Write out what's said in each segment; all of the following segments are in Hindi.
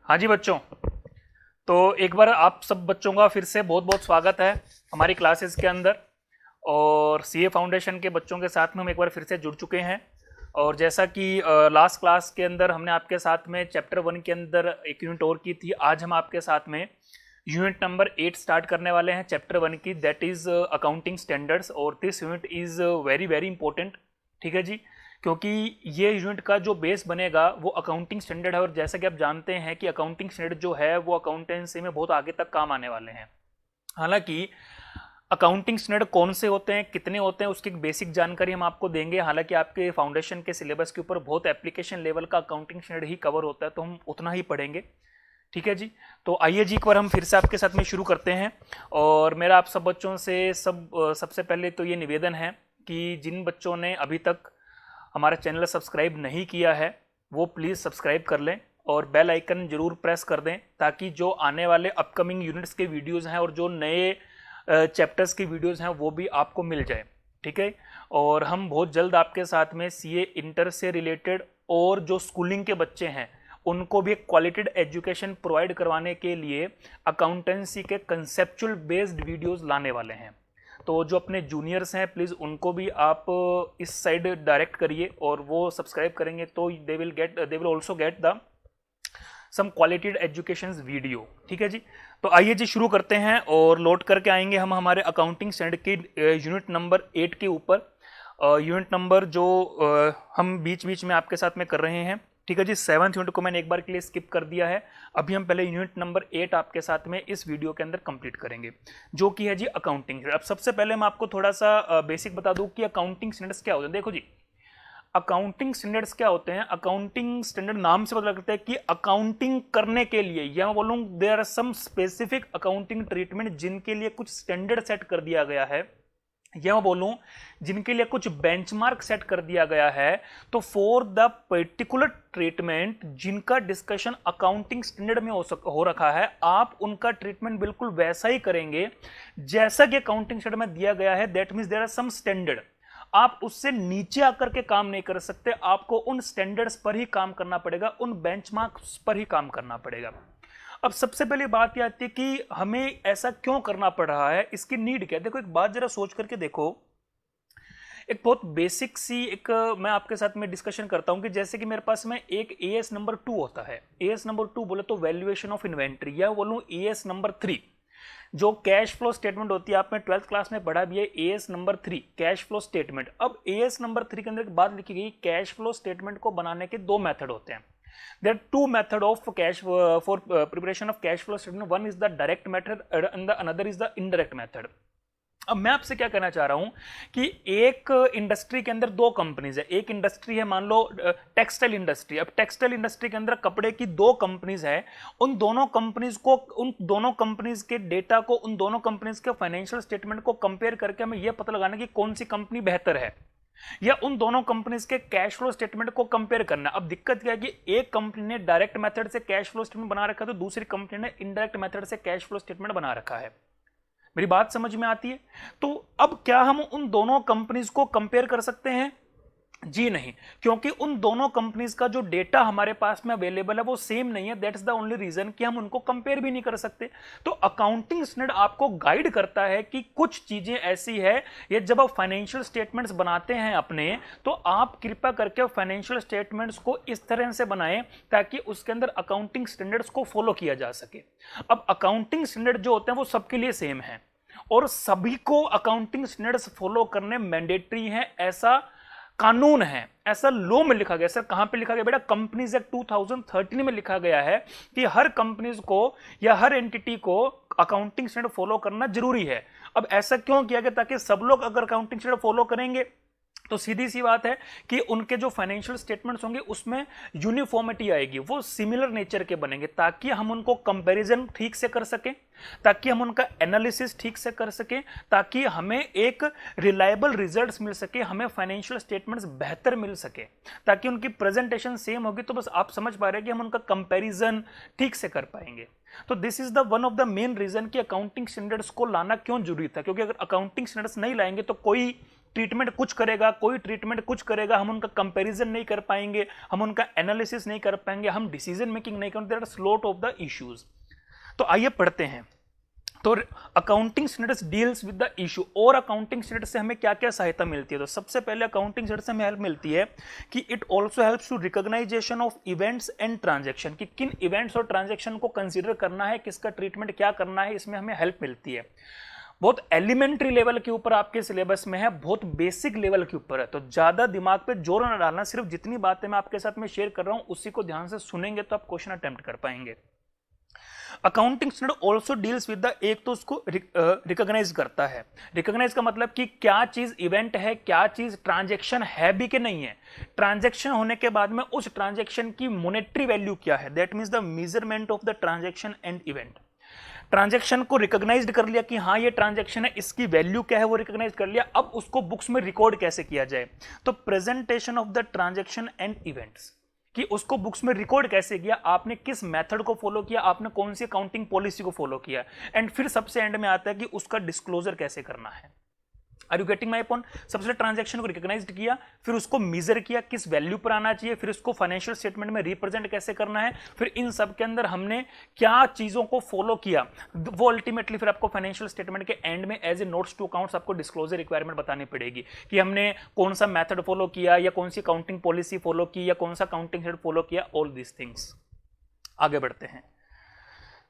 हाँ जी बच्चों, तो एक बार आप सब बच्चों का फिर से बहुत बहुत स्वागत है हमारी क्लासेस के अंदर। और सीए फाउंडेशन के बच्चों के साथ में हम एक बार फिर से जुड़ चुके हैं। और जैसा कि लास्ट क्लास के अंदर हमने आपके साथ में चैप्टर 1 के अंदर एक यूनिट और की थी, आज हम आपके साथ में यूनिट नंबर 8 स्टार्ट करने वाले हैं चैप्टर 1 की, दैट इज अकाउंटिंग स्टैंडर्ड्स। और this unit is very very important, ठीक है जी, क्योंकि ये यूनिट का जो बेस बनेगा वो अकाउंटिंग स्टैंडर्ड है। और जैसा कि आप जानते हैं कि अकाउंटिंग स्टैंडर्ड जो है वो अकाउंटेंसी में बहुत आगे तक काम आने वाले हैं। हालांकि अकाउंटिंग स्टैंडर्ड कौन से होते हैं, कितने होते हैं, उसकी एक बेसिक जानकारी हम आपको देंगे। हालांकि आपके फाउंडेशन के सिलेबस के ऊपर बहुत एप्लीकेशन लेवल का अकाउंटिंग स्टैंडर्ड ही कवर होता है, तो हम उतना ही पढ़ेंगे, ठीक है जी। तो आइए जी, एक बार हम फिर से आपके साथ में शुरू करते हैं। और मेरा आप सब बच्चों से सबसे पहले तो ये निवेदन है कि जिन बच्चों ने अभी तक हमारा चैनल सब्सक्राइब नहीं किया है वो प्लीज़ सब्सक्राइब कर लें और बेल आइकन जरूर प्रेस कर दें, ताकि जो आने वाले अपकमिंग यूनिट्स के वीडियोस हैं और जो नए चैप्टर्स की वीडियोस हैं वो भी आपको मिल जाए, ठीक है। और हम बहुत जल्द आपके साथ में सीए इंटर से रिलेटेड और जो स्कूलिंग के बच्चे हैं उनको भी एक क्वालिटेड एजुकेशन प्रोवाइड करवाने के लिए अकाउंटेंसी के कंसेप्चुअल बेस्ड वीडियोस लाने वाले हैं। तो जो अपने जूनियर्स हैं प्लीज़ उनको भी आप इस साइड डायरेक्ट करिए, और वो सब्सक्राइब करेंगे तो they will also get the some qualited education video, ठीक है जी। तो आइए जी शुरू करते हैं और लौट करके आएंगे हम हमारे अकाउंटिंग स्टैंडर्ड की यूनिट नंबर 8 के ऊपर। यूनिट नंबर जो हम बीच बीच में आपके साथ में कर रहे हैं, ठीक है जी। 7th यूनिट को मैंने एक बार के लिए स्किप कर दिया है। अभी हम पहले यूनिट नंबर 8 आपके साथ में इस वीडियो के अंदर कंप्लीट करेंगे, जो कि है जी अकाउंटिंग। अब सबसे पहले मैं आपको थोड़ा सा बेसिक बता दूं कि अकाउंटिंग स्टैंडर्ड्स क्या होते हैं। देखो जी, अकाउंटिंग स्टैंडर्ड्स क्या होते हैं। अकाउंटिंग स्टैंडर्ड नाम से पता लगता है कि अकाउंटिंग करने के लिए, या मैं बोलूं there are some specific accounting treatment जिनके लिए कुछ स्टैंडर्ड सेट कर दिया गया है, या मैं बोलूं जिनके लिए कुछ बेंचमार्क सेट कर दिया गया है। तो फॉर द पर्टिकुलर ट्रीटमेंट जिनका डिस्कशन अकाउंटिंग स्टैंडर्ड में हो रखा है, आप उनका ट्रीटमेंट बिल्कुल वैसा ही करेंगे जैसा कि अकाउंटिंग स्टैंडर्ड में दिया गया है। That means there are some standard, आप उससे नीचे आकर के काम नहीं कर सकते, आपको उन स्टैंडर्ड्स पर ही काम करना पड़ेगा, उन बेंचमार्क्स पर ही काम करना पड़ेगा। अब सबसे पहली बात यह आती है कि हमें ऐसा क्यों करना पड़ रहा है, इसकी नीड क्या है। देखो एक बात जरा सोच करके देखो, एक बहुत बेसिक सी एक मैं आपके साथ में डिस्कशन करता हूं कि जैसे कि मेरे पास में एक एएस नंबर 2 होता है। एएस नंबर 2 बोले तो वैल्यूएशन ऑफ इन्वेंट्री, या बोलूं एएस नंबर 3 जो कैश फ्लो स्टेटमेंट होती है, आपने 12th क्लास में पढ़ा भी है as number 3 cash flow statement. अब एएस नंबर 3 के अंदर एक बात लिखी गई, कैश फ्लो स्टेटमेंट को बनाने के दो मेथड होते हैं। There are two method of cash for preparation of cash flow statement. One is the direct method and the another is the indirect method. अब मैं आपसे क्या कहना चाह रहा हूं कि एक इंडस्ट्री के अंदर दो कंपनीज है। एक इंडस्ट्री है मान लो टेक्सटाइल इंडस्ट्री। अब टेक्सटाइल इंडस्ट्री के अंदर कपड़े की दो कंपनीज है। उन दोनों कंपनीज के डेटा को, उन दोनों कंपनीज के फाइनेंशियल स्टेटमेंट को कंपेयर करके हमें यह पता लगाना कि कौन सी कंपनी बेहतर है, या उन दोनों कंपनीज के कैश फ्लो स्टेटमेंट को कंपेयर करना। अब दिक्कत क्या है कि एक कंपनी ने डायरेक्ट मेथड से कैश फ्लो स्टेटमेंट बना रखा है, तो दूसरी कंपनी ने इनडायरेक्ट मेथड से कैश फ्लो स्टेटमेंट बना रखा है। मेरी बात समझ में आती है। तो अब क्या हम उन दोनों कंपनीज को कंपेयर कर सकते हैं? जी नहीं, क्योंकि उन दोनों कंपनीज का जो डेटा हमारे पास में अवेलेबल है वो सेम नहीं है। दैट्स द ओनली रीजन कि हम उनको कंपेयर भी नहीं कर सकते। तो अकाउंटिंग स्टैंडर्ड आपको गाइड करता है कि कुछ चीजें ऐसी है, ये जब आप फाइनेंशियल स्टेटमेंट्स बनाते हैं अपने, तो आप कृपया करके फाइनेंशियल स्टेटमेंट्स को इस तरह से बनाएं ताकि उसके अंदर अकाउंटिंग स्टैंडर्ड्स को फॉलो किया जा सके। अब अकाउंटिंग स्टैंडर्ड जो होते हैं वो सबके लिए सेम है और सभी को अकाउंटिंग स्टैंडर्ड्स फॉलो करने मैंडेटरी है, ऐसा कानून है, ऐसा लॉ में लिखा गया। सर कहां पे लिखा गया बेटा? कंपनीज एक्ट 2013 में लिखा गया है कि हर कंपनीज को या हर एंटिटी को अकाउंटिंग स्टैंडर्ड फॉलो करना जरूरी है। अब ऐसा क्यों किया गया? ताकि सब लोग अगर अकाउंटिंग स्टैंडर्ड फॉलो करेंगे तो सीधी सी बात है कि उनके जो फाइनेंशियल स्टेटमेंट्स होंगे उसमें यूनिफॉर्मिटी आएगी, वो सिमिलर नेचर के बनेंगे, ताकि हम उनको कंपैरिजन ठीक से कर सकें, ताकि हम उनका एनालिसिस ठीक से कर सकें, ताकि हमें एक रिलायबल रिजल्ट्स मिल सके, हमें फाइनेंशियल स्टेटमेंट्स बेहतर मिल सके। ताकि उनकी प्रेजेंटेशन सेम होगी तो बस आप समझ पा रहे हैं कि हम उनका कंपैरिजन ठीक से कर पाएंगे। तो this is the one of the main reason कि अकाउंटिंग स्टैंडर्ड्स को लाना क्यों जरूरी था, क्योंकि अगर अकाउंटिंग स्टैंडर्ड्स नहीं लाएंगे तो कोई ट्रीटमेंट कुछ करेगा, कोई ट्रीटमेंट कुछ करेगा, हम उनका कंपैरिजन नहीं कर पाएंगे, हम उनका एनालिसिस नहीं कर पाएंगे, हम डिसीजन मेकिंग नहीं करेंगे, there are slot of the issues. तो आइए पढ़ते हैं। तो accounting standards deals with the issue, और अकाउंटिंग स्टैंडर्ड्स से हमें क्या क्या सहायता मिलती है। तो सबसे पहले अकाउंटिंग स्टैंडर्ड्स से हमें हेल्प मिलती है कि it also helps to recognisation of events and transaction, कि किन इवेंट्स और ट्रांजैक्शन को कंसीडर करना है, किसका ट्रीटमेंट क्या करना है, इसमें हमें हेल्प मिलती है। बहुत एलिमेंट्री लेवल के ऊपर आपके सिलेबस में है, बहुत बेसिक लेवल के ऊपर है, तो ज्यादा दिमाग पे जोर न डालना, सिर्फ जितनी बातें मैं आपके साथ में शेयर कर रहा हूं उसी को ध्यान से सुनेंगे तो आप क्वेश्चन अटेम्प्ट कर पाएंगे। Accounting standard also deals with the, एक तो उसको रिकॉग्नाइज करता है। रिकॉग्नाइज का मतलब कि क्या चीज इवेंट है, क्या चीज ट्रांजैक्शन है भी कि नहीं है, ट्रांजैक्शन होने के बाद में उस ट्रांजैक्शन की मॉनेटरी वैल्यू क्या है, that means the measurement of the transaction and event. Transaction को रिकॉग्नाइज्ड कर लिया कि हाँ ये ट्रांजैक्शन है, इसकी वैल्यू क्या है वो रिकॉग्नाइज कर लिया, अब उसको बुक्स में रिकॉर्ड कैसे किया जाए। तो presentation of the transaction and events, कि उसको बुक्स में रिकॉर्ड कैसे किया, आपने किस मेथड को फॉलो किया, आपने कौन सी अकाउंटिंग पॉलिसी को फॉलो किया, एंड फिर सबसे एंड में आता है कि उसका डिस्क्लोजर कैसे करना है। Are you getting my point. सबसे ट्रांजैक्शन को रिकॉग्नाइज्ड किया, फिर उसको मेजर किया किस वैल्यू पर आना चाहिए, फिर उसको फाइनेंशियल स्टेटमेंट में रिप्रेजेंट कैसे करना है, फिर इन सब के अंदर हमने क्या चीजों को फॉलो किया, वो अल्टीमेटली फिर आपको फाइनेंशियल स्टेटमेंट के एंड में as a notes to accounts आपको डिस्क्लोजर रिक्वायरमेंट बतानी पड़ेगी कि हमने कौन सा मेथड फॉलो किया, या कौन सी अकाउंटिंग पॉलिसी फॉलो की, या कौन सा अकाउंटिंग हेड फॉलो किया, ऑल दीज थिंग्स। आगे बढ़ते हैं।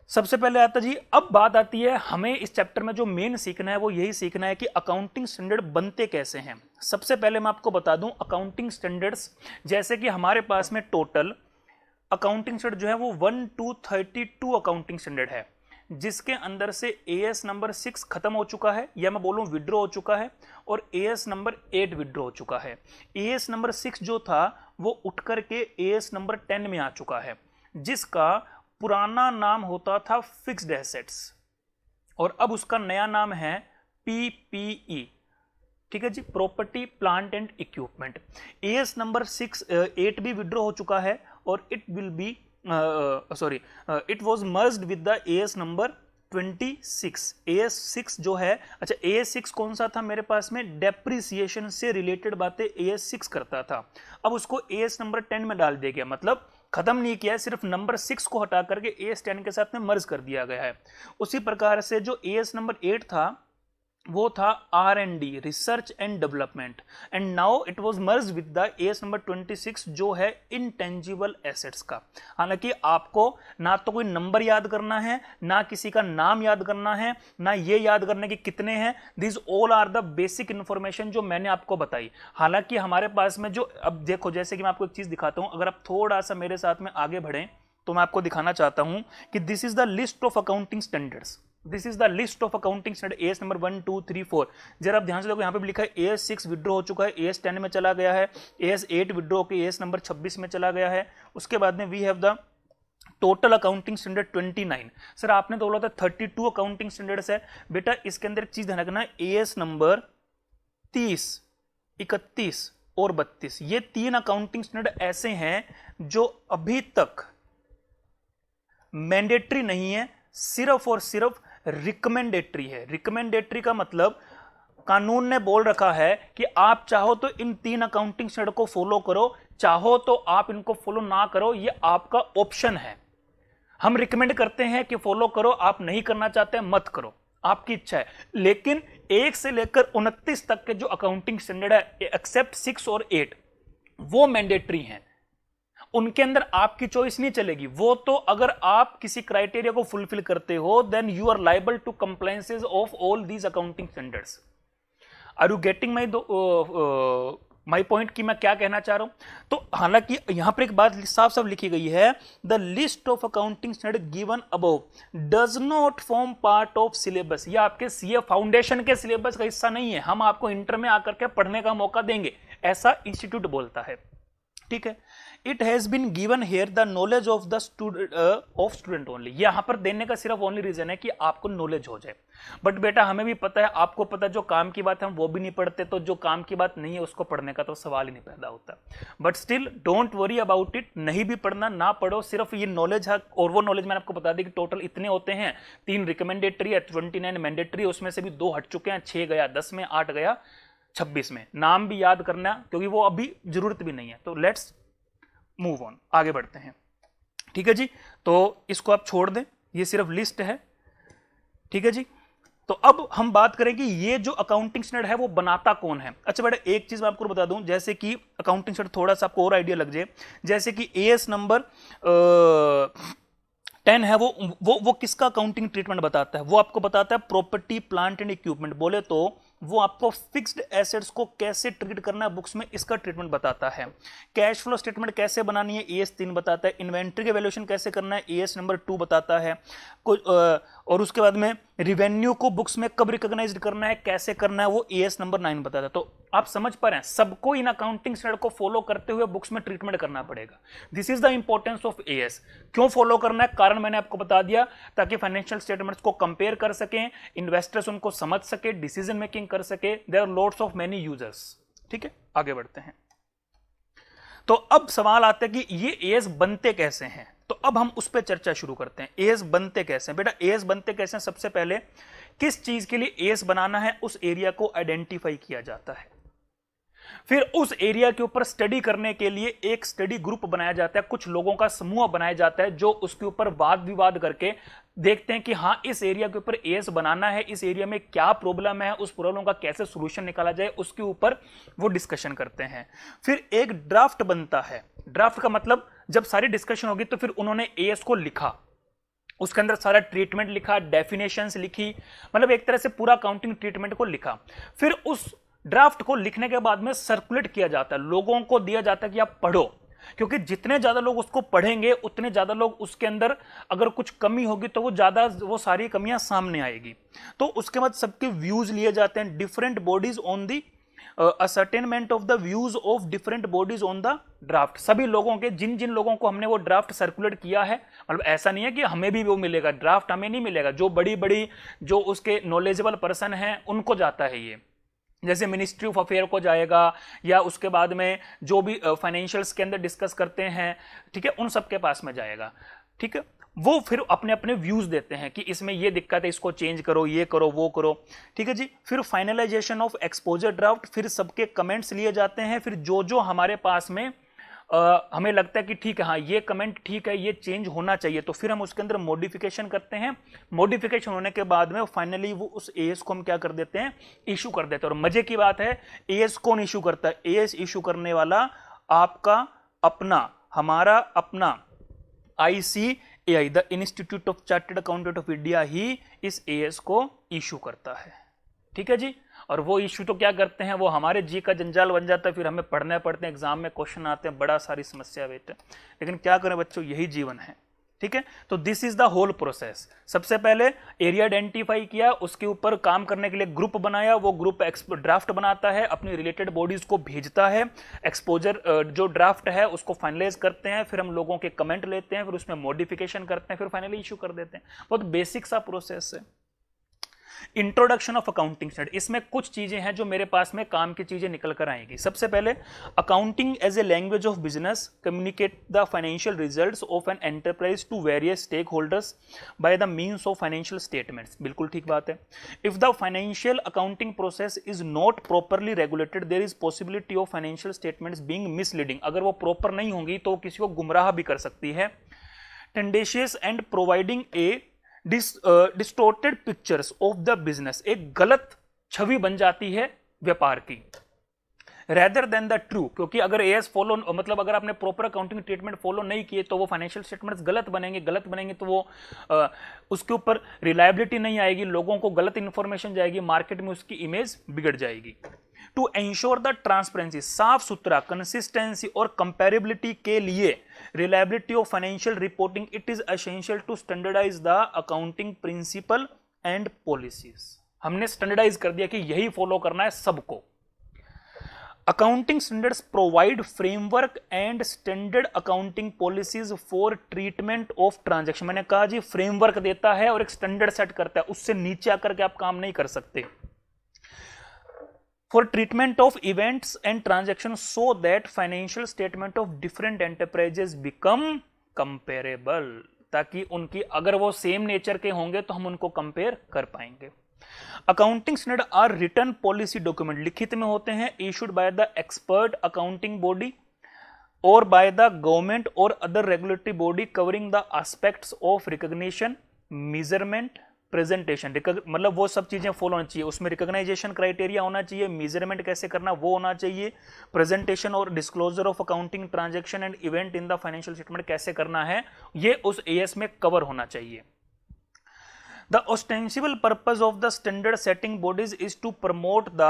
सबसे पहले आता जी, अब बात आती है हमें इस चैप्टर में जो मेन सीखना है वो यही सीखना है कि अकाउंटिंग स्टैंडर्ड बनते कैसे हैं। सबसे पहले मैं आपको बता दूं अकाउंटिंग स्टैंडर्ड्स, जैसे कि हमारे पास में टोटल अकाउंटिंग स्टैंडर्ड जो है वो 1 to 32 अकाउंटिंग स्टैंडर्ड है, जिसके अंदर से एएस नंबर 6 खत्म हो चुका है, या मैं बोलूं विड्रॉ हो चुका है, और एएस नंबर 8 विड्रॉ हो चुका है। एएस नंबर 6 जो था वो उठ करके एएस नंबर 10 में आ चुका है, जिसका पुराना नाम होता था फिक्स्ड एसेट्स, और अब उसका नया नाम है पीपीई। ठीक है जी, property plant and equipment. AS number 8 भी विड्रॉ हो चुका है, और it will be it was merged with the AS number 26। AS 6 जो है, अच्छा एएस 6 कौन सा था मेरे पास में, डेप्रिसिएशन से रिलेटेड बातें एएस 6 करता था, अब उसको एएस नंबर 10 में डाल दिया गया, मतलब खत्म नहीं किया है, सिर्फ नंबर 6 को हटा करके एएस 10 के साथ में मर्ज कर दिया गया है। उसी प्रकार से जो एएस नंबर 8 था वो था R&D, research and development, and now it was merge with the AS number 26 जो है इंटेंजिबल एसेट्स का। हालांकि आपको ना तो कोई नंबर याद करना है, ना किसी का नाम याद करना है, ना ये याद करने के कितने हैं, this all are the basic information जो मैंने आपको बताई। हालांकि हमारे पास में जो, अब देखो जैसे कि मैं आपको एक चीज दिखाता हूं, अगर आप थोड़ा सा मेरे साथ में आगे बढ़ें तो मैं आपको दिखाना चाहता हूं कि this is the list of accounting standards, this is the list of accounting standard as number 1 2 3 4। जरा आप ध्यान से देखो, यहाँ पे भी लिखा है एएस 6 विड्रॉ हो चुका है, एएस 10 में चला गया है, एएस 8 विड्रॉ होकर एएस नंबर 26 में चला गया है। उसके बाद में we have the total accounting standard 29। Sir आपने तो बोला था 32 अकाउंटिंग स्टैंडर्ड्स है, बेटा इसके अंदर एक चीज ध्यान रखना, एएस नंबर 30, 31 और 32, ये 3 अकाउंटिंग स्टैंडर्ड ऐसे हैं जो अभी तक मैंडेटरी नहीं है, सिर्फ और सिर्फ रिकमेंडेटरी है। रिकमेंडेटरी का मतलब कानून ने बोल रखा है कि आप चाहो तो इन 3 अकाउंटिंग स्टैंडर्ड को फॉलो करो, चाहो तो आप इनको फॉलो ना करो, ये आपका ऑप्शन है। हम रिकमेंड करते हैं कि फॉलो करो, आप नहीं करना चाहते मत करो, आपकी इच्छा है। लेकिन 1 से लेकर 29 तक के जो अकाउंटिंग स्टैंडर्ड है एक्सेप्ट 6 और 8 वो मैंडेटरी हैं, उनके अंदर आपकी चॉइस नहीं चलेगी। वो तो अगर आप किसी क्राइटेरिया को फुलफिल करते हो then you are liable to compliances of all these accounting standards. Are you getting my point कि मैं क्या कहना चाह रहा हूं। तो हालांकि यहां पर एक बात साफ साफ लिखी गई है, the list of accounting standard given above does not form part of syllabus. यह आपके सीए फाउंडेशन के सिलेबस का हिस्सा नहीं है, हम आपको इंटर में आकर के पढ़ने का मौका देंगे, ऐसा इंस्टीट्यूट बोलता है। ठीक है, it has been given here the knowledge of the student only. यहां पर देने का सिर्फ ओनली रीजन है कि आपको नॉलेज हो जाए। बट बेटा हमें भी पता है, आपको पता है, जो काम की बात है हम वो भी नहीं पढ़ते, तो जो काम की बात नहीं है उसको पढ़ने का तो सवाल ही नहीं पैदा होता। But still don't worry about it, नहीं भी पढ़ना ना पढ़ो, सिर्फ ये नॉलेज है। और वो नॉलेज मैंने आपको बता दी कि टोटल इतने होते हैं, 3 रिकमेंडेटरी है, 29 मैंडेटरी, उसमें से भी 2 हट चुके हैं, 6 गया 10 में, 8 गया 26 में। नाम भी याद करना क्योंकि वो अभी जरूरत भी नहीं है। तो लेट्स मूव ऑन, आगे बढ़ते हैं। ठीक है जी, तो इसको आप छोड़ दें, ये सिर्फ लिस्ट है। ठीक है जी, तो अब हम बात करें कि ये जो अकाउंटिंग स्टैंडर्ड है वो बनाता कौन है। अच्छा बेटा, एक चीज मैं आपको बता दूं, जैसे कि अकाउंटिंग स्टैंडर्ड थोड़ा सा आपको और आइडिया लग जाए, जैसे कि एएस नंबर 10 है, वो किसका अकाउंटिंग ट्रीटमेंट बताता है? वो आपको बताता है प्रॉपर्टी प्लांट एंड इक्विपमेंट। बोले तो वो आपको फिक्स्ड एसेट्स को कैसे ट्रीट करना है बुक्स में, इसका ट्रीटमेंट बताता है। कैश फ्लो स्टेटमेंट कैसे बनानी है, एएस 3 बताता है। इन्वेंट्री के वैल्यूएशन कैसे करना है, एएस नंबर 2 बताता है। और उसके बाद में रिवेन्यू को बुक्स में कब रिकॉग्नाइज करना है, कैसे करना है, वो एएस नंबर 9 बताता है। तो आप समझ पा रहे हैं, सबको इन अकाउंटिंग स्टैंडर्ड को फॉलो करते हुए बुक्स में ट्रीटमेंट करना पड़ेगा। This is the importance of as. क्यों फॉलो करना है, कारण मैंने आपको बता दिया, ताकि फाइनेंशियल स्टेटमेंट्स को कंपेयर कर सकें, इन्वेस्टर्स उनको समझ सके, डिसीजन मेकिंग कर सके। There are lots of many users. ठीक है, आगे बढ़ते हैं। तो अब सवाल आता है कि ये एएस बनते कैसे हैं। तो अब हम उस पर चर्चा शुरू करते हैं। एएस बनते कैसे हैं? बेटा एएस बनते कैसे हैं, सबसे पहले किस चीज के लिए एएस बनाना है, उस एरिया को आइडेंटिफाई किया जाता है। फिर उस एरिया के ऊपर स्टडी करने के लिए एक स्टडी ग्रुप बनाया जाता है, कुछ लोगों का समूह बनाया जाता है जो उसके ऊपर वाद विवाद करके देखते हैं कि हाँ इस एरिया के ऊपर एएस बनाना है, इस एरिया में क्या प्रॉब्लम है, उस प्रॉब्लम का कैसे सॉल्यूशन निकाला जाए, उसके ऊपर वो डिस्कशन करते हैं। फिर एक ड्राफ्ट बनता है। ड्राफ्ट का मतलब जब सारी डिस्कशन होगी तो फिर उन्होंने एएस को लिखा, उसके अंदर सारा ट्रीटमेंट लिखा, डेफिनेशंस लिखी, मतलब एक तरह से पूरा अकाउंटिंग ट्रीटमेंट को लिखा। फिर उस ड्राफ्ट को लिखने के बाद में सर्कुलेट किया जाता है, लोगों को दिया जाता है कि आप पढ़ो, क्योंकि जितने ज्यादा लोग उसको पढ़ेंगे उतने ज्यादा लोग उसके अंदर अगर कुछ कमी होगी तो वो सारी कमियां सामने आएगी। तो उसके बाद सबके व्यूज लिए जाते हैं, different bodies on the ascertainment of the views of different bodies on the draft. सभी लोगों के, जिन जिन लोगों को हमने वो ड्राफ्ट सर्कुलेट किया है, मतलब ऐसा नहीं है कि हमें भी वो मिलेगा, ड्राफ्ट हमें नहीं मिलेगा, जो बड़ी बड़ी जो उसके नॉलेजेबल पर्सन हैं उनको जाता है ये। जैसे मिनिस्ट्री ऑफ अफेयर को जाएगा, या उसके बाद में जो भी फाइनेंशियल्स के अंदर डिस्कस करते हैं, ठीक है, उन सबके पास में जाएगा। ठीक है, वो फिर अपने अपने व्यूज देते हैं कि इसमें ये दिक्कत है, इसको चेंज करो, ये करो, वो करो। ठीक है जी, फिर फाइनलाइजेशन ऑफ एक्सपोजर ड्राफ्ट, फिर सबके कमेंट्स लिए जाते हैं। फिर जो जो हमारे पास में हमें लगता है कि ठीक है, हाँ ये कमेंट ठीक है, ये चेंज होना चाहिए, तो फिर हम उसके अंदर मॉडिफिकेशन करते हैं। मॉडिफिकेशन होने के बाद में फाइनली वो उस एएस को हम क्या कर देते हैं, इशू कर देते हैं। और मजे की बात है, एएस कौन इशू करता है? एएस इशू करने वाला आपका अपना, हमारा अपना ICAI, the institute of chartered accountant of India ही इस एएस को इशू करता है। ठीक है जी, और वो इशू तो क्या करते हैं, वो हमारे जी का जंजाल बन जाता है, फिर हमें पढ़ने पड़ते हैं, एग्जाम में क्वेश्चन आते हैं, बड़ा सारी समस्या बेटे, लेकिन क्या करें बच्चों, यही जीवन है। ठीक है, तो this is the whole process. सबसे पहले एरिया आइडेंटिफाई किया, उसके ऊपर काम करने के लिए ग्रुप बनाया, वो ग्रुप ड्राफ्ट बनाता है, अपनी रिलेटेड बॉडीज को भेजता है, एक्सपोजर जो ड्राफ्ट है उसको फाइनलाइज करते हैं, फिर हम लोगों के कमेंट लेते हैं, फिर उसमें मॉडिफिकेशन करते हैं, फिर फाइनली इशू कर देते हैं। बहुत बेसिक सा प्रोसेस है। इंट्रोडक्शन ऑफ अकाउंटिंग स्टैंडर्ड, इसमें कुछ चीजें हैं जो मेरे पास में काम की चीजें निकल कर आएंगी। सबसे पहले, accounting as a language of business communicate the financial results of an enterprise to various stake holders by the means of financial statements. बिल्कुल ठीक बात है। If the financial accounting process is not properly regulated, there is possibility of financial statements being misleading. अगर वो प्रॉपर नहीं होंगी तो किसी को गुमराह भी कर सकती है। Tendentious and providing a distorted pictures of the business, एक गलत छवि बन जाती है व्यापार की, रेदर देन द ट्रू। क्योंकि अगर एएस फॉलो, मतलब अगर आपने प्रॉपर अकाउंटिंग ट्रीटमेंट फॉलो नहीं किए तो वो फाइनेंशियल स्टेटमेंट्स गलत बनेंगे तो वो उसके ऊपर रिलायबिलिटी नहीं आएगी, लोगों को गलत इंफॉर्मेशन जाएगी, मार्केट में उसकी इमेज बिगड़ जाएगी। टू एंश्योर द ट्रांसपेरेंसी, साफ सुथरा, कंसिस्टेंसी और कंपेरेबिलिटी के लिए, reliability of financial reporting, it is essential to standardise the accounting principle and policies. हमने स्टैंडर्डाइज कर दिया कि यही फॉलो करना है सबको। Accounting standards provide framework and standard accounting policies for treatment of transaction. मैंने कहा जी, फ्रेमवर्क देता है और एक स्टैंडर्ड सेट करता है, उससे नीचे आकर के आप काम नहीं कर सकते। For treatment of events and transactions so that financial statement of different enterprises become comparable, ताकि उनकी अगर वो सेम नेचर के होंगे तो हम उनको कंपेयर कर पाएंगे। Accounting standard are written policy document, लिखित में होते हैं, issued by the expert accounting body और बाय द गवर्नमेंट और other regulatory body covering the aspects of recognition, measurement, presentation. मतलब वो सब चीजें फॉलो होनी चाहिए, उसमें रिकॉग्नाइजेशन क्राइटेरिया होना चाहिए, मेजरमेंट कैसे करना वो होना चाहिए, प्रेजेंटेशन और disclosure of accounting transaction and event in the financial statement कैसे करना है, ये उस एएस में कवर होना चाहिए। The ostensible purpose of the standard setting bodies is to promote the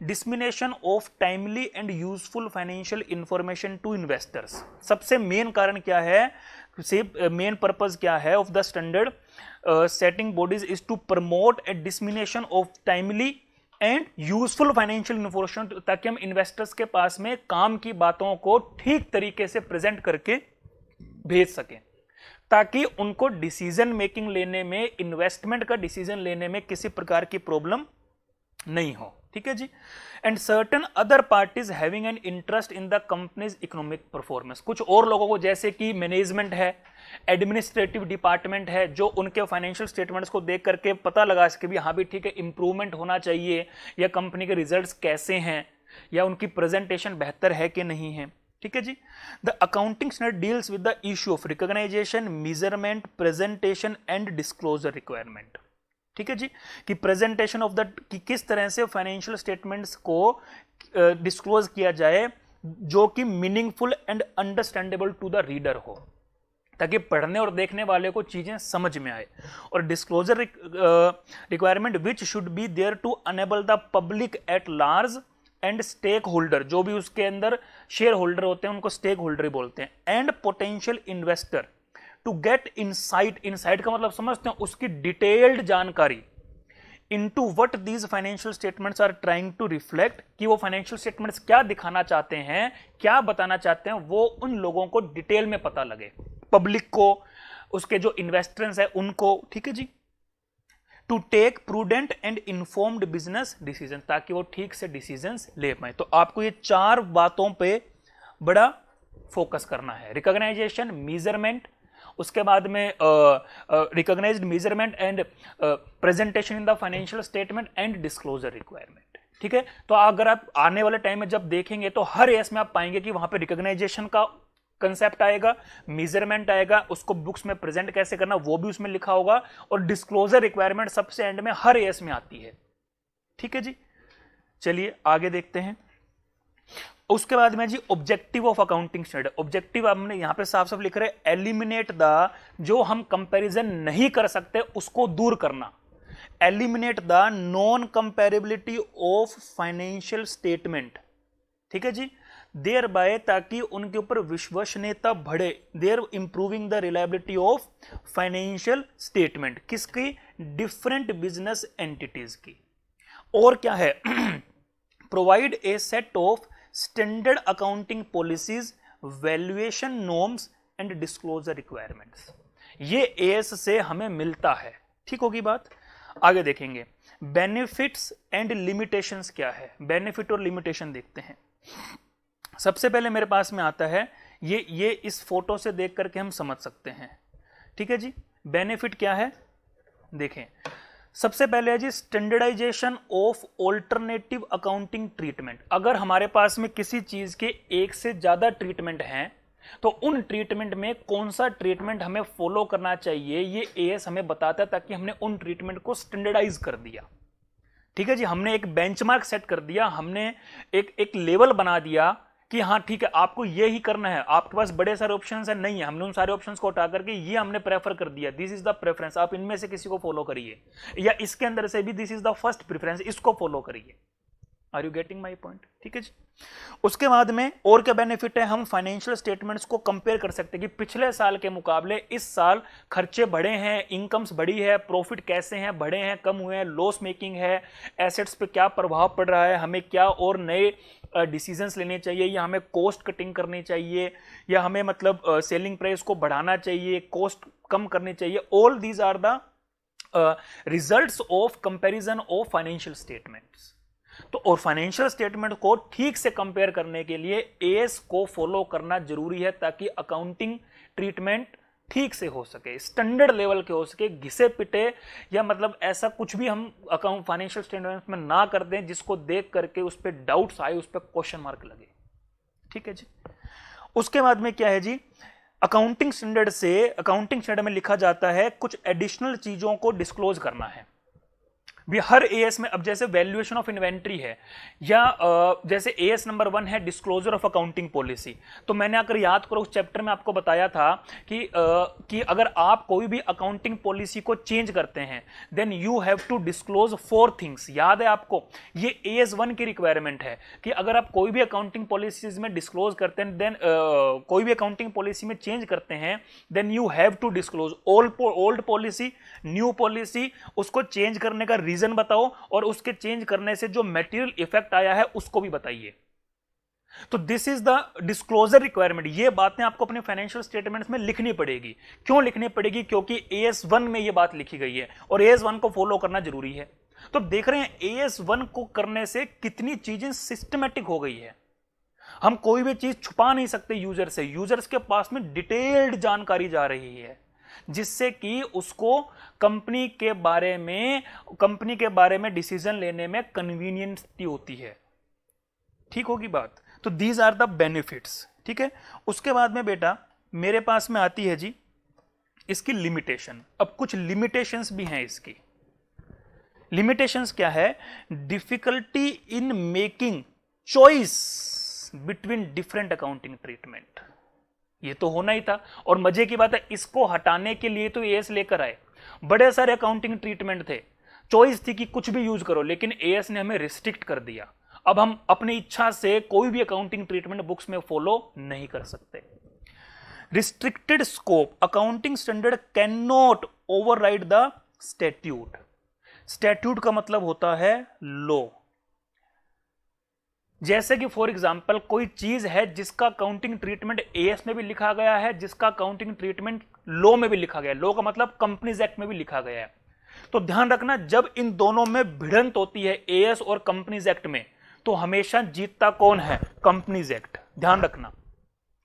dissemination of timely and useful financial information to investors। सबसे मेन कारण क्या है, मेन पर्पज क्या है of the standard setting bodies is to promote a dissemination of timely and useful financial information, ताकि हम इन्वेस्टर्स के पास में काम की बातों को ठीक तरीके से प्रेजेंट करके भेज सकें, ताकि उनको डिसीजन मेकिंग लेने में, इन्वेस्टमेंट का डिसीजन लेने में किसी प्रकार की प्रॉब्लम नहीं हो। ठीक है जी। And certain other parties having an interest in the companies economic performance, कुछ और लोगों को जैसे कि मैनेजमेंट है, एडमिनिस्ट्रेटिव डिपार्टमेंट है, जो उनके फाइनेंशियल स्टेटमेंट्स को देख करके पता लगा सके भी हाँ भी ठीक है इंप्रूवमेंट होना चाहिए, या कंपनी के रिजल्ट्स कैसे हैं, या उनकी प्रेजेंटेशन बेहतर है कि नहीं है। ठीक है जी। The accounting standard deals with the issue of recognisation, measurement, presentation and disclosure requirement. ठीक है जी, कि प्रेजेंटेशन ऑफ द, कि किस तरह से फाइनेंशियल स्टेटमेंट्स को डिस्क्लोज किया जाए जो कि meaningful and understandable to the reader हो, ताकि पढ़ने और देखने वाले को चीजें समझ में आए। और disclosure requirement which should be there to enable the public at large and stake holder, जो भी उसके अंदर शेयर होल्डर होते हैं उनको स्टेक होल्डर ही बोलते हैं, and potential investor to get insight, insight का मतलब समझते हैं उसकी डिटेल्ड जानकारी, into what these financial statements are trying to reflect, कि वो फाइनेंशियल स्टेटमेंट्स क्या दिखाना चाहते हैं, क्या बताना चाहते हैं, वो उन लोगों को डिटेल में पता लगे, पब्लिक को, उसके जो इन्वेस्टर्स है उनको। ठीक है जी। To take prudent and informed business decision, ताकि वो ठीक से डिसीजंस ले पाए। तो आपको ये चार बातों पे बड़ा फोकस करना है, रिकॉग्नाइजेशन, मेजरमेंट, उसके बाद में recognised measurement and presentation in the financial statement and disclosure requirement. ठीक है। तो अगर आप आने वाले टाइम में जब देखेंगे तो हर एस में आप पाएंगे कि वहां पे रिकॉग्नाइजेशन का कंसेप्ट आएगा, मेजरमेंट आएगा, उसको बुक्स में प्रेजेंट कैसे करना वो भी उसमें लिखा होगा, और डिस्क्लोजर रिक्वायरमेंट सबसे एंड में हर एस में आती है। ठीक है जी। चलिए आगे देखते हैं। उसके बाद में जी objective of accounting standard. Objective हमने यहां पे साफ साफ लिख रहे हैं, एलिमिनेट द, जो हम कंपैरिजन नहीं कर सकते उसको दूर करना, eliminate the non comparability of financial statement. ठीक है जी। देयर बाय, ताकि उनके ऊपर विश्वसनीयता बढ़े, there improving the reliability of financial statement, किसकी, डिफरेंट बिजनेस एंटिटीज की। और क्या है, provide a set of standard accounting policies, valuation norms and disclosure requirements. ये एएस से हमें मिलता है। ठीक होगी बात। आगे देखेंगे बेनिफिट्स एंड लिमिटेशंस क्या है, बेनिफिट और लिमिटेशन देखते हैं। सबसे पहले मेरे पास में आता है ये इस फोटो से देख करके हम समझ सकते हैं। ठीक है जी। बेनिफिट क्या है देखें, सबसे पहले है जी standardisation of alternative accounting treatment. अगर हमारे पास में किसी चीज के एक से ज्यादा ट्रीटमेंट हैं तो उन ट्रीटमेंट में कौन सा ट्रीटमेंट हमें फॉलो करना चाहिए ये एएस हमें बताता है, ताकि हमने उन ट्रीटमेंट को स्टैंडर्डाइज कर दिया। ठीक है जी। हमने एक बेंचमार्क सेट कर दिया, हमने एक लेवल बना दिया कि हाँ ठीक है आपको ये ही करना है, आपके पास बड़े सारे ऑप्शंस हैं, नहीं है, हमने उन सारे ऑप्शंस को हटा करके ये हमने प्रेफर कर दिया, दिस इज द प्रेफरेंस, आप इनमें से किसी को फॉलो करिए, या इसके अंदर से भी this is the first preference, इसको फॉलो करिए। Are you getting my point? ठीक है जी। उसके बाद में और क्या बेनिफिट है, हम फाइनेंशियल स्टेटमेंट्स को कंपेयर कर सकते हैं कि पिछले साल के मुकाबले इस साल खर्चे बढ़े हैं, इनकम्स बढ़ी है, प्रॉफिट कैसे हैं, बढ़े हैं, कम हुए हैं, लॉस मेकिंग है, एसेट्स पे क्या प्रभाव पड़ रहा है, हमें क्या और नए डिसीजंस लेने चाहिए, या हमें कॉस्ट कटिंग करनी चाहिए, या हमें मतलब सेलिंग प्राइस को बढ़ाना चाहिए, कॉस्ट कम करनी चाहिए। All these are the results of comparison of financial statements. तो और फाइनेंशियल स्टेटमेंट को ठीक से कंपेयर करने के लिए एएस को फॉलो करना जरूरी है, ताकि अकाउंटिंग ट्रीटमेंट ठीक से हो सके, स्टैंडर्ड लेवल के हो सके, घिसे पिटे या मतलब ऐसा कुछ भी हम अकाउंट फाइनेंशियल स्टेटमेंट में ना कर दें जिसको देख करके उस पर डाउट्स आए, उस पर क्वेश्चन मार्क लगे। ठीक है जी। उसके बाद में क्या है जी, अकाउंटिंग स्टैंडर्ड में लिखा जाता है कुछ एडिशनल चीजों को डिस्क्लोज करना है भी हर एएस में। अब जैसे वैल्यूएशन ऑफ इन्वेंट्री है या जैसे एएस नंबर 1 है डिस्क्लोजर ऑफ अकाउंटिंग पॉलिसी, तो मैंने अगर याद करो उस चैप्टर में आपको बताया था कि अगर आप कोई भी अकाउंटिंग पॉलिसी को चेंज करते हैं then you have to disclose 4 things. याद है आपको, ये एएस 1 की रिक्वायरमेंट है कि अगर आप कोई भी अकाउंटिंग पॉलिसीज में डिस्क्लोज करते हैं देन कोई भी अकाउंटिंग पॉलिसी में चेंज करते हैं then you have to disclose old policy, new policy, उसको चेंज करने का रीजन बताओ और उसके चेंज करने से जो मटेरियल इफेक्ट आया है उसको भी बताइए। तो this is the disclosure requirement. ये बातें आपको अपने फाइनेंशियल स्टेटमेंट्स में लिखनी पड़ेगी। क्यों लिखनी पड़ेगी? क्योंकि AS1 में ये बात लिखी गई है और AS1 को फॉलो करना जरूरी है। तो देख रहे हैं AS1 को करने से कितनी चीजें सिस्टमेटिक हो गई है। हम कोई भी चीज छुपा नहीं सकते यूजर से, यूजर्स के पास में डिटेल्ड जानकारी जा रही है जिससे कि उसको कंपनी के बारे में डिसीजन लेने में कन्वीनियंस होती है। ठीक होगी बात। तो दीज आर द बेनिफिट्स। ठीक है। उसके बाद में बेटा मेरे पास में आती है जी इसकी लिमिटेशन। अब कुछ लिमिटेशंस भी हैं इसकी। लिमिटेशंस क्या है? Difficulty in making choice between different accounting treatment. ये तो होना ही था और मजे की बात है इसको हटाने के लिए तो एएस लेकर आए। बड़े सारे अकाउंटिंग ट्रीटमेंट थे, चॉइस थी कि कुछ भी यूज करो, लेकिन एएस ने हमें रिस्ट्रिक्ट कर दिया। अब हम अपनी इच्छा से कोई भी अकाउंटिंग ट्रीटमेंट बुक्स में फॉलो नहीं कर सकते। Restricted scope, accounting standard can not override the statute. Statute का मतलब होता है लॉ। जैसे कि फॉर एग्जांपल कोई चीज है जिसका अकाउंटिंग ट्रीटमेंट एएस में भी लिखा गया है, जिसका अकाउंटिंग ट्रीटमेंट लॉ में भी लिखा गया है। लॉ का मतलब कंपनीज एक्ट में भी लिखा गया है। तो ध्यान रखना जब इन दोनों में भिड़ंत होती है एएस और कंपनीज एक्ट में, तो हमेशा जीतता कौन है? Companies act. ध्यान रखना,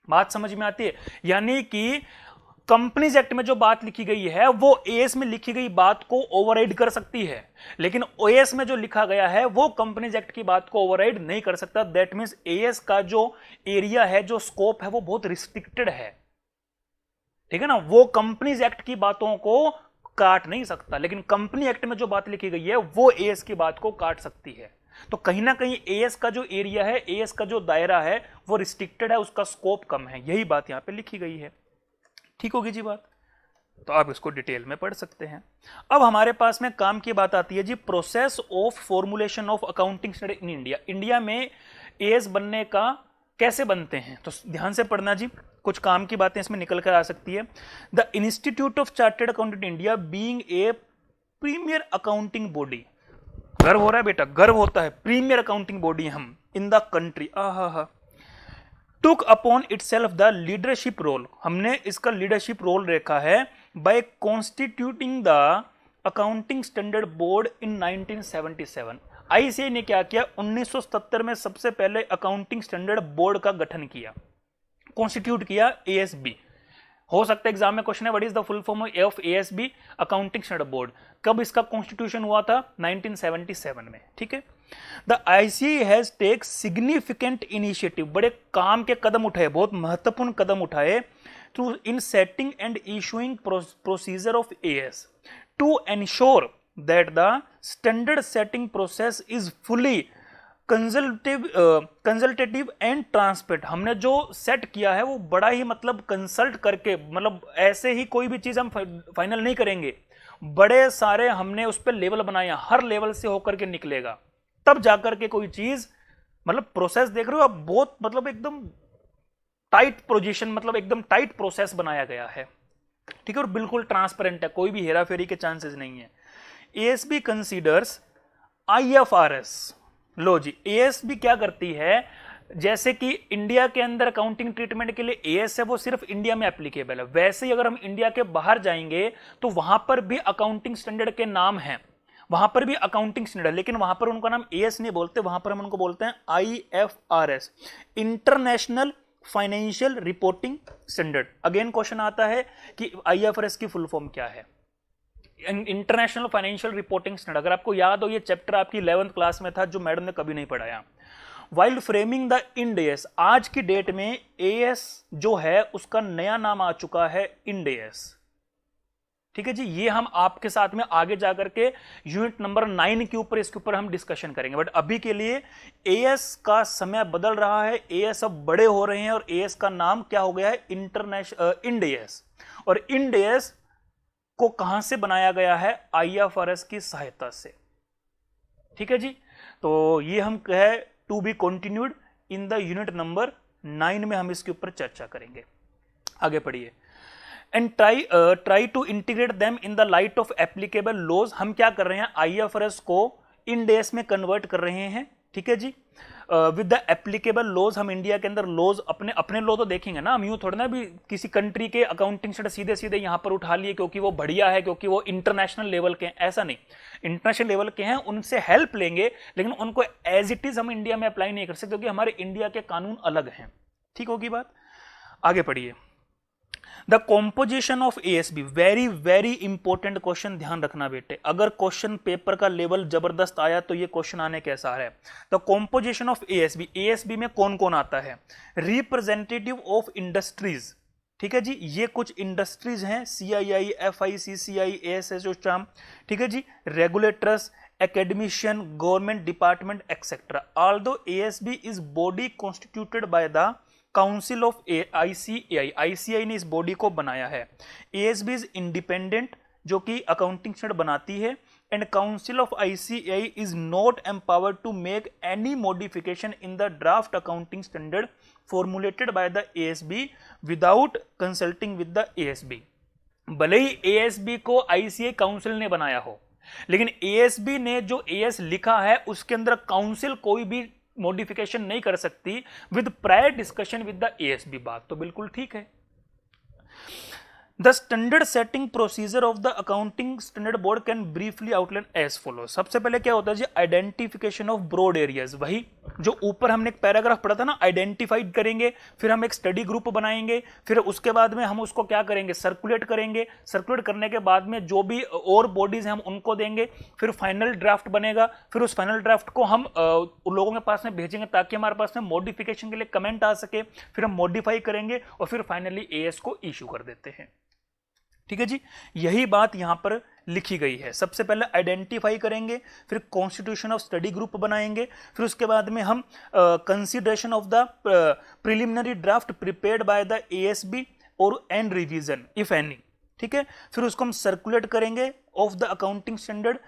बात समझ में आती है? यानी कि कंपनीज एक्ट में जो बात लिखी गई है वो एएस में लिखी गई बात को ओवरराइड कर सकती है, लेकिन ओएस में जो लिखा गया है वो कंपनीज एक्ट की बात को ओवरराइड नहीं कर सकता। दैट मींस एएस का जो एरिया है, जो स्कोप है, वो बहुत रिस्ट्रिक्टेड है। ठीक है ना? वो कंपनीज एक्ट की बातों को काट नहीं सकता, लेकिन कंपनी एक्ट में जो बात लिखी गई है वो एएस की बात को काट सकती है। तो कहीं ना कहीं एएस का जो एरिया है, एएस का जो दायरा है वो रिस्ट्रिक्टेड है, उसका स्कोप कम है। यही बात यहां पे लिखी गई है। ठीक होगी जी बात। तो आप इसको डिटेल में पढ़ सकते हैं। अब हमारे पास में काम की बात आती है जी process of formulation of accounting standard in India. India में एएस बनने का कैसे बनते हैं, तो ध्यान से पढ़ना जी, कुछ काम की बातें इसमें निकल कर आ सकती है। The institute of chartered accountant India being a premier accounting body. गर्व हो रहा है बेटा, गर्व होता है, प्रीमियर अकाउंटिंग बॉडी हम in the country. took upon itself the leadership role, हमने इसका लीडरशिप रोल रखा है by constituting the accounting standard board in 1977। ICA ने क्या किया? 1977 में सबसे पहले अकाउंटिंग स्टैंडर्ड बोर्ड का गठन किया, कॉन्स्टिट्यूट किया एएसबी। हो सकता है एग्जाम में क्वेश्चन है what is the full form of ASB, accounting standard board. कब इसका कॉन्स्टिट्यूशन हुआ था? 1977 में। ठीक है। The ICA has take significant initiative, बड़े काम के कदम उठाए, बहुत महत्वपूर्ण कदम उठाए through in setting and issuing procedure of AS to ensure that the standard setting process is fully consultative and transparent. हमने जो सेट किया है वो बड़ा ही मतलब कंसल्ट करके, मतलब ऐसे ही कोई भी चीज हम फाइनल नहीं करेंगे, बड़े सारे हमने उस पर लेवल बनाया, हर लेवल से होकर के निकलेगा तब जाकर के कोई चीज, मतलब प्रोसेस देख रहे हो आप, बहुत मतलब एकदम टाइट पोजीशन, मतलब एकदम टाइट प्रोसेस बनाया गया है। ठीक है। और बिल्कुल ट्रांसपेरेंट है, कोई भी हेराफेरी के चांसेस नहीं है। ASB considers IFRS. लो जी, एएसबी क्या करती है? जैसे कि इंडिया के अंदर अकाउंटिंग ट्रीटमेंट के लिए एएस है वो सिर्फ इंडिया में एप्लीकेबल है, वैसे ही अगर हम इंडिया के बाहर जाएंगे तो वहां पर भी अकाउंटिंग स्टैंडर्ड के नाम हैं, वहां पर भी अकाउंटिंग स्टैंडर्ड, लेकिन वहां पर उनका नाम एएस नहीं बोलते, वहां पर हम उनको बोलते हैं IFRS, international financial reporting standard. Again question आता है कि IFRS की फुल फॉर्म क्या है? International financial reporting standard. अगर आपको याद हो ये चैप्टर आपकी 11th क्लास में था जो मैडम ने कभी नहीं पढ़ाया। While framing the Ind AS, आज की डेट में AS जो है उसका नया नाम आ चुका है इंड AS। ठीक है जी, ये हम आपके साथ में आगे जाकर के यूनिट नंबर 9 के ऊपर इसके ऊपर हम डिस्कशन करेंगे, बट अभी के लिए AS का समय बदल रहा है, AS अब बड़े हो रहे हैं और AS का नाम क्या हो गया है? International Ind AS। और इंड AS को कहां से बनाया गया है? IFRS की सहायता से। ठीक है जी, तो ये हम कहे to be continued in the unit number 9 में हम इसके ऊपर चर्चा करेंगे। आगे पढ़िए। And try to integrate them in the light of applicable laws. हम क्या कर रहे हैं? IFRS को इंड AS में कन्वर्ट कर रहे हैं। ठीक है जी, विद द एप्लीकेबल लॉज। हम इंडिया के अंदर लॉज अपने लॉ तो देखेंगे ना, हम यूं थोड़ा ना भी किसी कंट्री के अकाउंटिंग स्टैंडर्ड सीधे सीधे यहां पर उठा लिए क्योंकि वो बढ़िया है, क्योंकि वो इंटरनेशनल लेवल के हैं, ऐसा नहीं। इंटरनेशनल लेवल के हैं, उनसे हेल्प लेंगे, लेकिन उनको एज इट इज हम इंडिया में अप्लाई नहीं कर सकते क्योंकि हमारे इंडिया के कानून अलग हैं। ठीक होगी बात? आगे पढ़िए। The composition of ASB, very very important question, ध्यान रखना बेटे। अगर क्वेश्चन पेपर का लेवल जबरदस्त आया तो ये क्वेश्चन आने के आसार है। द कॉम्पोजिशन ऑफ ASB में कौन कौन आता है? Representative of industries. ठीक है जी, ये कुछ इंडस्ट्रीज हैं, CII, FI, CCI, ASSOCHAM। ठीक है जी, regulators, academician, government department, etc. Although ASB is body constituted by the council of ICAI ने इस बॉडी को बनाया है। ASB इज इंडिपेंडेंट, जो कि अकाउंटिंग स्टैंडर्ड बनाती है, and council of ICAI is not empowered to make any modification in the draft accounting standard formulated by the ASB without consulting with the ASB। भले ही ASB को ICAI काउंसिल ने बनाया हो, लेकिन ASB ने जो AS लिखा है उसके अंदर काउंसिल कोई भी मॉडिफिकेशन नहीं कर सकती with prior discussion with the ASB। बात तो बिल्कुल ठीक है। The standard setting procedure of the accounting standard board can briefly outline as follow. सबसे पहले क्या होता है जी? Identification of broad areas. वही जो ऊपर हमने एक पैराग्राफ पढ़ा था ना, आइडेंटिफाइड करेंगे, फिर हम एक स्टडी ग्रुप बनाएंगे, फिर उसके बाद में हम उसको क्या करेंगे? सर्कुलेट करेंगे। सर्कुलेट करने के बाद में जो भी और बॉडीज हैं हम उनको देंगे, फिर फाइनल ड्राफ्ट बनेगा, फिर उस फाइनल ड्राफ्ट को हम लोगों के पास में भेजेंगे ताकि हमारे पास में मॉडिफिकेशन के लिए कमेंट आ सके, फिर हम मॉडिफाई करेंगे और फिर फाइनली AS को इश्यू कर देते हैं। ठीक है जी, यही बात यहां पर लिखी गई है। सबसे पहले आइडेंटिफाई करेंगे, फिर कॉन्स्टिट्यूशन ऑफ स्टडी ग्रुप बनाएंगे, फिर उसके बाद में हम consideration of the preliminary draft prepared by the ASB और एंड रिवीजन इफ एनी। ठीक है, फिर उसको हम सर्कुलेट करेंगे ऑफ द अकाउंटिंग स्टैंडर्ड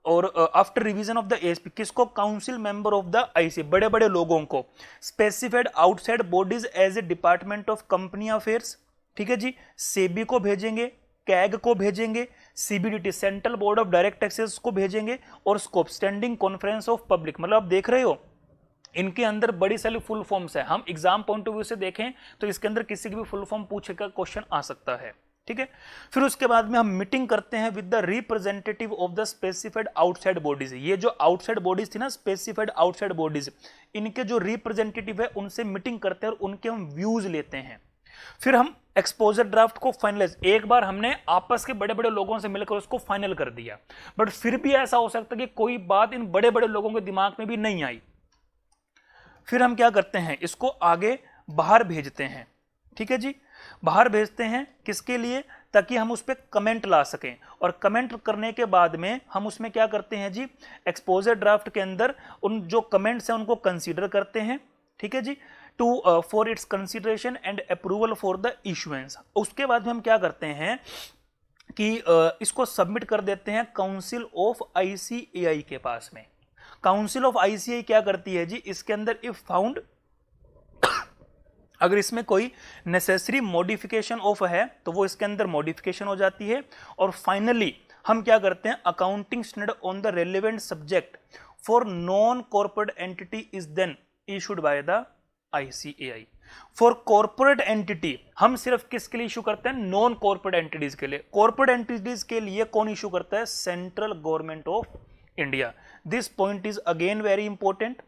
और after revision of the ASB। किसको? Council member of the IC, बड़े बड़े लोगों को। Specified outside bodies as a department of company affairs. ठीक है जी, सेबी को भेजेंगे, कैग को भेजेंगे, CBDT central board of direct taxes को भेजेंगे, और scope standing conference of public. मतलब आप देख रहे हो इनके अंदर बड़ी सारी फुल फॉर्म्स है। हम एग्जाम पॉइंट ऑफ व्यू से देखें तो इसके अंदर किसी की भी फुल फॉर्म पूछे का क्वेश्चन आ सकता है। ठीक है, फिर उसके बाद में हम मीटिंग करते हैं with the representative of the specified outside bodies. ये जो आउटसाइड बॉडीज थी ना, स्पेसिफाइड आउटसाइड बॉडीज, इनके जो रिप्रेजेंटेटिव है उनसे मीटिंग करते हैं और उनके हम व्यूज लेते हैं। फिर हम एक्सपोजर ड्राफ्ट को फाइनलाइज, एक बार हमने आपस के बड़े बड़े लोगों से मिलकर उसको फाइनल कर दिया, बट फिर भी ऐसा हो सकता है कि कोई बात इन बड़े बड़े लोगों के दिमाग में भी नहीं आई। फिर हम क्या करते हैं? इसको आगे बाहर भेजते हैं। ठीक है जी, बाहर भेजते हैं किसके लिए? ताकि हम उस पर कमेंट ला सकें, और कमेंट करने के बाद में हम उसमें क्या करते हैं जी? एक्सपोजर ड्राफ्ट के अंदर उन जो कमेंट्स हैं उनको कंसीडर करते हैं। ठीक है जी, to for its consideration and approval for the issuance. उसके बाद में हम क्या करते हैं कि इसको सबमिट कर देते हैं काउंसिल ऑफ ICAI के पास में। काउंसिल ऑफ ICAI क्या करती है जी? इसके अंदर इफ फाउंड, अगर इसमें कोई नेसेसरी मॉडिफिकेशन ऑफ है तो वो इसके अंदर मॉडिफिकेशन हो जाती है, और फाइनली हम क्या करते हैं? Accounting standard on the relevant subject for non corporate entity is then issued by the ICAI। For corporate entity हम सिर्फ किसके लिए इशू करते हैं? नॉन कॉर्पोरेट एंटिटीज के लिए। कॉर्पोरेट एंटिटीज के लिए कौन इशू करता है? Central government of India. This point is again very important.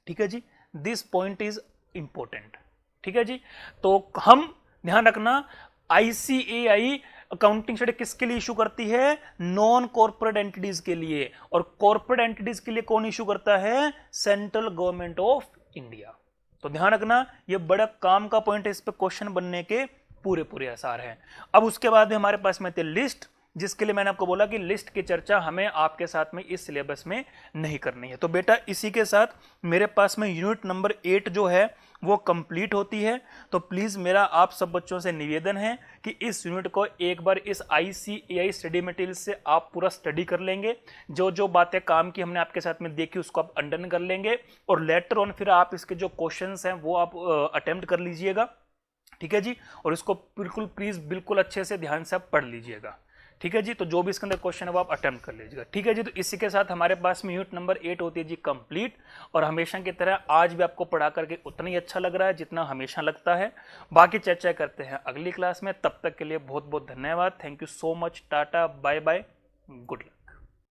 ठीक है जी, दिस पॉइंट इज इंपॉर्टेंट। ठीक है जी। तो हम ध्यान रखना, ICAI अकाउंटिंग स्टैंडर्ड किसके लिए इशू करती है? नॉन कॉर्पोरेट एंटिटीज के लिए। और कॉर्पोरेट एंटिटीज के लिए कौन इशू करता है? Central government of India. तो ध्यान रखना, ये बड़ा काम का पॉइंट है, इस पे क्वेश्चन बनने के पूरे पूरे आसार हैं। अब उसके बाद में हमारे पास में थे लिस्ट, जिसके लिए मैंने आपको बोला कि लिस्ट की चर्चा हमें आपके साथ में इस सिलेबस में नहीं करनी है। तो बेटा इसी के साथ मेरे पास में यूनिट नंबर 8 जो है वो कंप्लीट होती है। तो प्लीज मेरा आप सब बच्चों से निवेदन है कि इस यूनिट को एक बार इस ICAI स्टडी मटेरियल से आप पूरा स्टडी कर लेंगे। जो जो बातें काम की हमने आपके साथ में देखी उसको आप अंडरलाइन कर लेंगे, और लेटर ऑन फिर आप इसके जो क्वेश्चंस हैं वो आप अटेम्प्ट कर लीजिएगा, ठीक है जी। और इसको बिल्कुल प्लीज बिल्कुल अच्छे से ध्यान से आप पढ़ लीजिएगा, ठीक है जी। तो जो भी इसके अंदर क्वेश्चन है वो आप अटेम्प्ट कर लीजिएगा, ठीक है जी। तो इसी के साथ हमारे पास में यूनिट नंबर 8 होती है जी कंप्लीट। और हमेशा की तरह आज भी आपको पढ़ा करके उतना ही अच्छा लग रहा है जितना हमेशा लगता है। बाकी चर्चा करते हैं अगली क्लास में, तब तक के लिए बहुत बहुत धन्यवाद। Thank you so much, tata, bye bye, good luck.